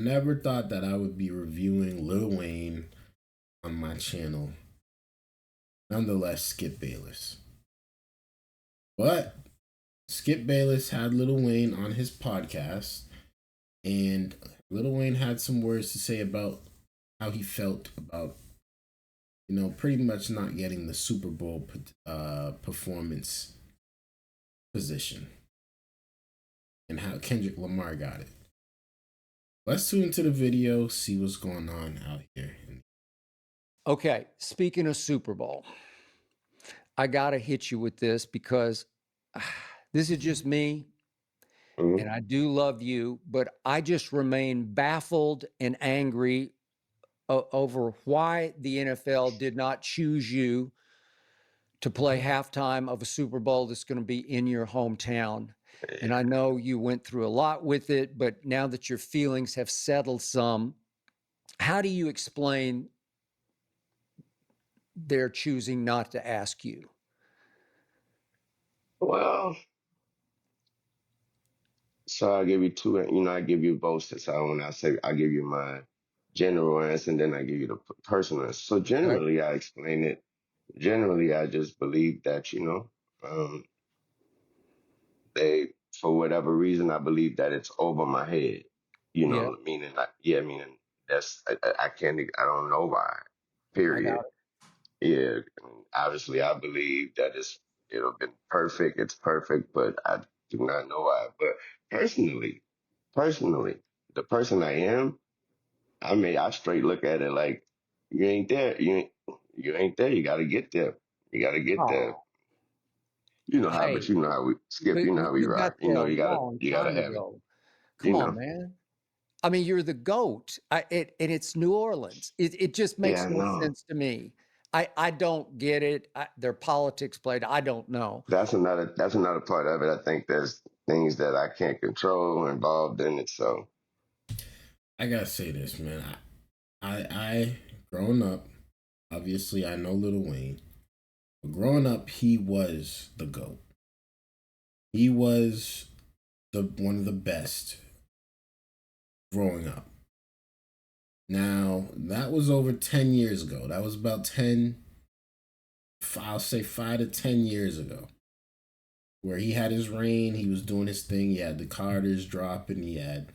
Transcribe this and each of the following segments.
Never thought that I would be reviewing Lil Wayne on my channel. Nonetheless, Skip Bayless. But Skip Bayless had Lil Wayne on his podcast, and Lil Wayne had some words to say about how he felt about, pretty much not getting the Super Bowl performance position, and how Kendrick Lamar got it. Let's tune into the video, see what's going on out here. Okay, speaking of Super Bowl, I got to hit you with this because this is just me, and I do love you, but I just remain baffled and angry over why the NFL did not choose you to play halftime of a Super Bowl that's going to be in your hometown. And I know you went through a lot with it, but now that your feelings have settled some, how do you explain they're choosing not to ask you? Well, so I give you two, I give you both. So when I say I give you my general answer, and then I give you the personal answer. So Okay. generally, I explain it. Generally, I just believe that, um, they, for whatever reason, I believe that it's over my head. Yeah, Meaning I can't, I don't know why. I got Period. it. Yeah, obviously, I believe that it'll been perfect. It's perfect, but I do not know why. But personally, personally, the person I am, I straight look at it like you ain't there. You ain't there. You got to get there. You got to get there. Oh, But hey, you know how we Skip. but You know how we you got rock. there a You gotta, long you gotta time have it. ago. You Come on, know. man. I mean, you're the GOAT. And it's New Orleans. It just Yeah, makes I no know. sense to me. I don't get it. Their politics played. I don't know. That's another part of it. I think there's things that I can't control involved in it. So I gotta say this, man. I growing up, obviously I know Lil Wayne, but growing up, he was the GOAT. He was the one of the best growing up. Now that was over 10 years ago. That was about 10. I'll say 5 to 10 years ago, where he had his reign. He was doing his thing. He had the Carters dropping. He had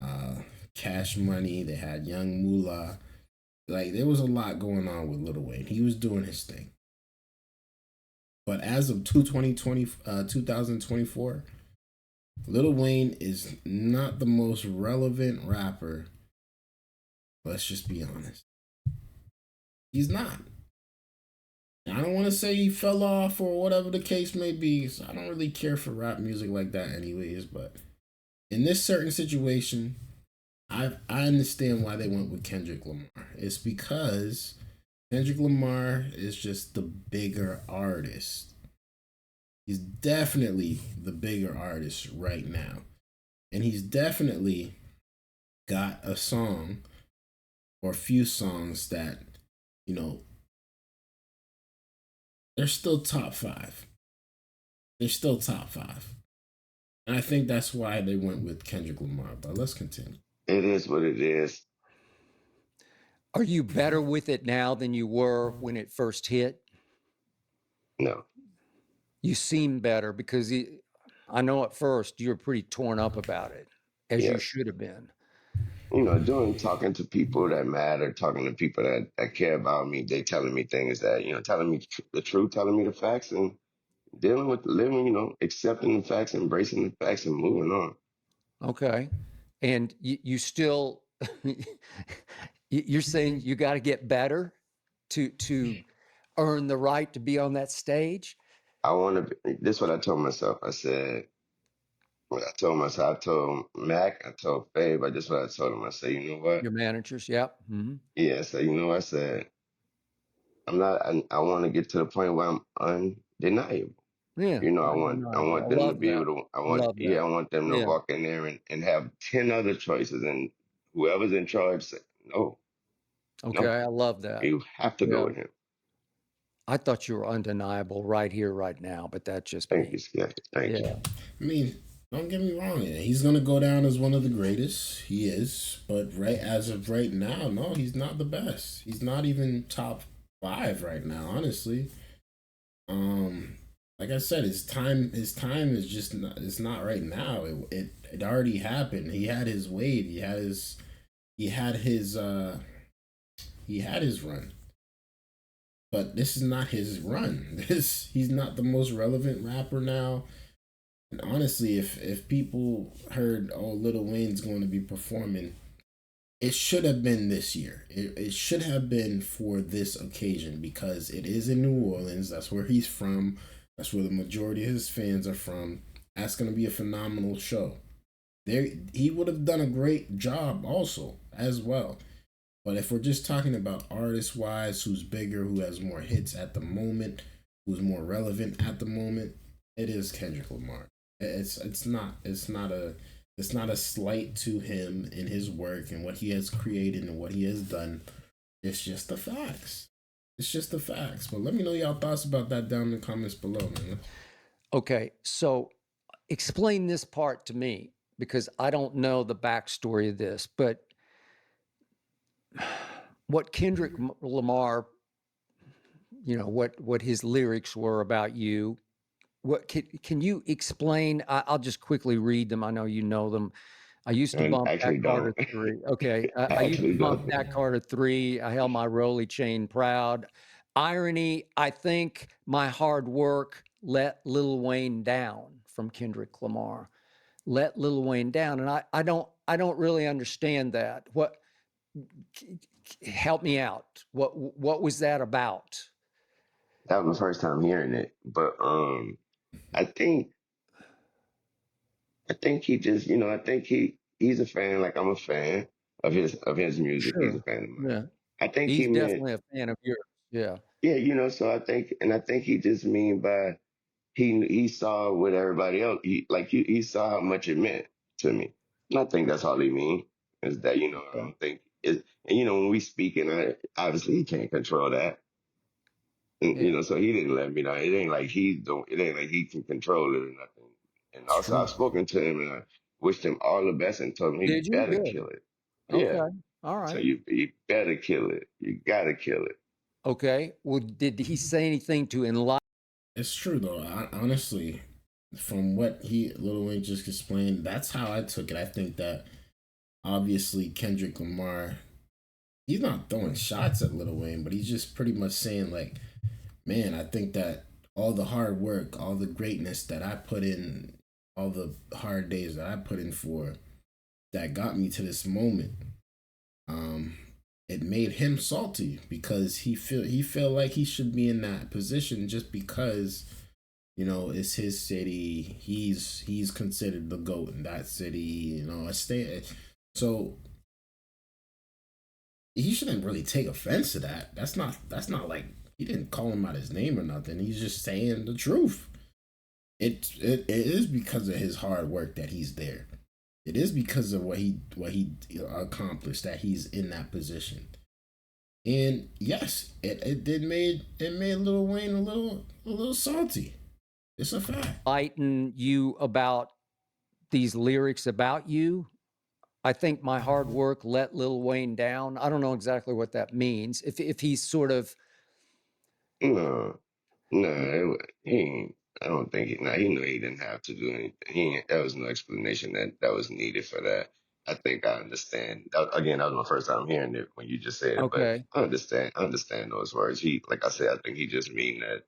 uh, Cash Money. They had Young Moolah. Like there was a lot going on with Lil Wayne. He was doing his thing. But as of 2024, Lil Wayne is not the most relevant rapper. Let's just be honest. He's not. I don't want to say he fell off or whatever the case may be. So I don't really care for rap music like that, anyways. But in this certain situation, I understand why they went with Kendrick Lamar. It's because Kendrick Lamar is just the bigger artist. He's definitely the bigger artist right now. And he's definitely got a song or a few songs that, you know, they're still top five. They're still top five. And I think that's why they went with Kendrick Lamar. But let's continue. it is what it is. Are you better with it now than you were when it first hit? No. You seem better because I know at first you were pretty torn up about it, as you Yes. should have been. Doing talking to people that matter, talking to people that care about me, they telling me things that, telling me the truth, telling me the facts, and dealing with living, accepting the facts, embracing the facts, and moving on. Okay. And you still, you're saying you got to get better to earn the right to be on that stage? I want to, this is what I told myself. I said, what I told myself, I told Mac, I told Fabe, this is what I told him. I said, you know what? Your managers, yep. Mm-hmm. Yeah, so I said, I want to get to the point where I'm undeniable. Yeah, I undeniable. I want them to love be that. able to, I love I that. want them to Yeah. walk in there and have 10 other choices. And whoever's in charge say, no, Okay, no, I love that. you have to go Yeah. with him. I thought you were undeniable right here, right now, but that's just Thank me. you, Skip. Thank you. Yeah. I mean, Don't get me wrong. He's gonna go down as one of the greatest. He is, but right as of right now, no, he's not the best. He's not even top five right now, honestly. Um, like I said, his time is just not, it's not right now. It already happened. He had his wave. He had his he had his run. But this is not his run. This He's not the most relevant rapper now. And honestly, if people heard, oh, Lil Wayne's going to be performing, it should have been this year. It should have been for this occasion because it is in New Orleans. That's where he's from. That's where the majority of his fans are from. That's going to be a phenomenal show. There, he would have done a great job also as well. But if we're just talking about artist wise, who's bigger, who has more hits at the moment, who's more relevant at the moment, it is Kendrick Lamar. It's not a slight to him and his work and what he has created and what he has done. It's just the facts. It's just the facts. But let me know y'all thoughts about that down in the comments below, man. Okay, so explain this part to me because I don't know the backstory of this, but what Kendrick Lamar, what his lyrics were about you. What can you explain? I'll just quickly read them. I know you know them. I used to I bump that actually don't. Carter 3. Okay. I I used to actually bump don't. that Carter 3. I held my Rolly chain proud. Irony, I think my hard work let Lil Wayne down from Kendrick Lamar. Let Lil Wayne down. And I don't really understand that. Help me out. What was that about? That was my first time hearing it, but I think I think he just, I think he's a fan, like I'm a fan of his music. He's a Sure. fan of mine. Yeah. I think he He's meant, definitely a fan of yours. Yeah. yeah, so I think he just mean by he saw what everybody else he saw how much it meant to me. And I think that's all he mean is that I Okay. don't think it. And when we speak, and obviously he can't control that. And, Yeah. so he didn't let me know. It ain't like he don't. It ain't like he can control it or nothing. And It's also, true. I've spoken to him and I wished him all the best and told him he Did you? better Good. kill it. Yeah. Okay. All So right. you better kill it. You gotta kill it. Okay. Well, did he say anything to enlighten? It's true though. Honestly, from what Lil Wayne just explained, that's how I took it. I think that obviously Kendrick Lamar, he's not throwing shots at Lil Wayne, but he's just pretty much saying like, man, I think that all the hard work, all the greatness that I put in, all the hard days that I put in for that got me to this moment, um, it made him salty because he feel like he should be in that position just because it's his city. He's considered the GOAT in that city. A state. So he shouldn't really take offense to that. That's not like he didn't call him out his name or nothing. He's just saying the truth. It is because of his hard work that he's there. It is because of what he accomplished that he's in that position. And yes, it made Lil Wayne a little salty. It's a fact. You about these lyrics about you? I think my hard work let Lil Wayne down. I don't know exactly what that means. If he's sort of No, no, he ain't. I don't think he. No, he knew he didn't have to do anything. He ain't, there was no explanation that was needed for that. I think I understand. Again, that was my first time hearing it when you just said it, but okay. I understand. I understand those words. Like I said, I think he just mean that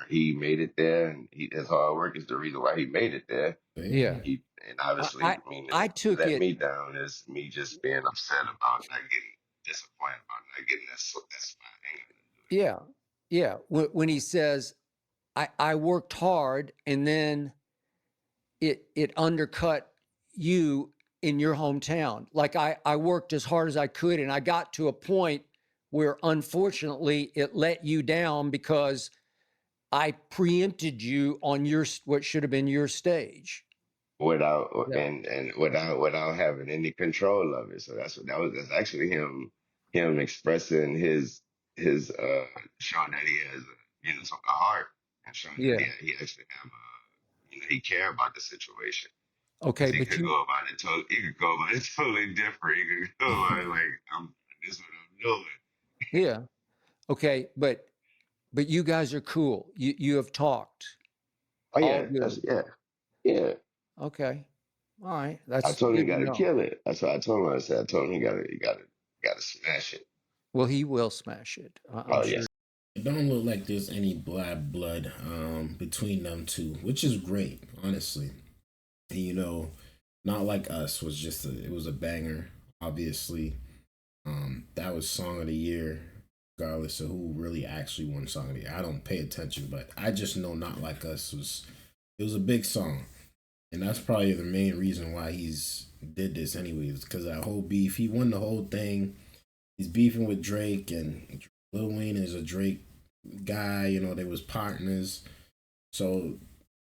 he made it there, and his hard work is the reason why he made it there. Yeah. Yeah. And I obviously, I, meaning I took let it. me down is me just being upset about not getting disappointed about not getting that spot. Ain't got nothing to do with Yeah. Yeah. When he says I worked hard and then it undercut you in your hometown. Like I worked as hard as I could and I got to a point where unfortunately it let you down because I preempted you on what should have been your stage. without Yeah. and without having any control of it. So that's actually him expressing his showing that he has a heart and showing that Yeah. he actually have he care about the situation. Okay, He but could you go about it totally. He could go about it totally different. He could go about it like, this is what I'm doing. yeah. Okay, but you guys are cool. You have talked. Oh All yeah, that's good. yeah. Okay. All right. I That's told him he good to got to know. kill it. That's what I told him. I said, I told him he got to smash it. Well, he will smash it. I'm Oh sure. yes. It don't look like there's any bad blood between them two, which is great, honestly. And, not like us was just it was a banger, obviously. That was song of the year, regardless of who really actually won song of the year. I don't pay attention, but I just know Not Like Us was it was a big song. And that's probably the main reason why he's did this anyways, because that whole beef, he won the whole thing. He's beefing with Drake, and Lil Wayne is a Drake guy. They was partners, so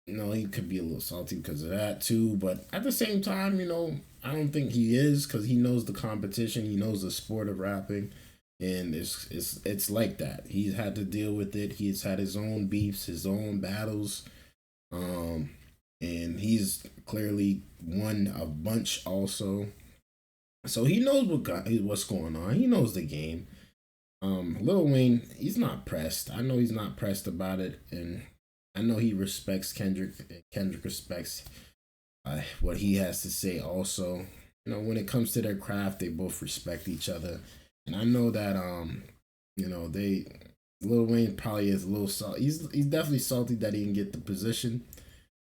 he could be a little salty because of that too. But at the same time, I don't think he is, because he knows the competition. He knows the sport of rapping, and it's like that. He's had to deal with it. He's had his own beefs, his own battles, um, and he's clearly won a bunch also. So he knows what's going on. He knows the game. Lil Wayne, he's not pressed. I know he's not pressed about it, and I know he respects Kendrick. Kendrick respects what he has to say. Also, when it comes to their craft, they both respect each other, and I know that they Lil Wayne probably is a little salty. He's definitely salty that he didn't get the position,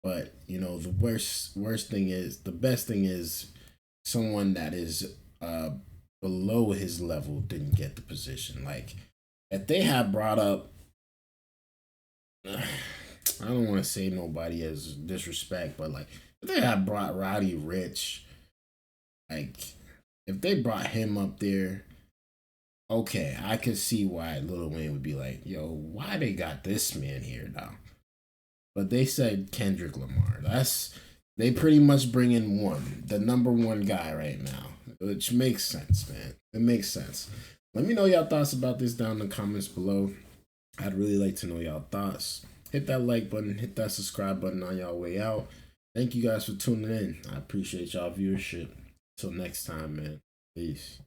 but the worst thing is the best thing is someone that is below his level didn't get the position. Like, if they had brought up, I don't want to say nobody as disrespect, but like, if they had brought Roddy Rich, like, if they brought him up there, okay, I could see why Lil Wayne would be like, yo, why they got this man here now? But they said Kendrick Lamar. They pretty much bring in the number one guy right now, which makes sense, man. It makes sense. Let me know y'all thoughts about this down in the comments below. I'd really like to know y'all thoughts. Hit that like button, hit that subscribe button on y'all way out. Thank you guys for tuning in. I appreciate y'all viewership. Till next time, man. Peace.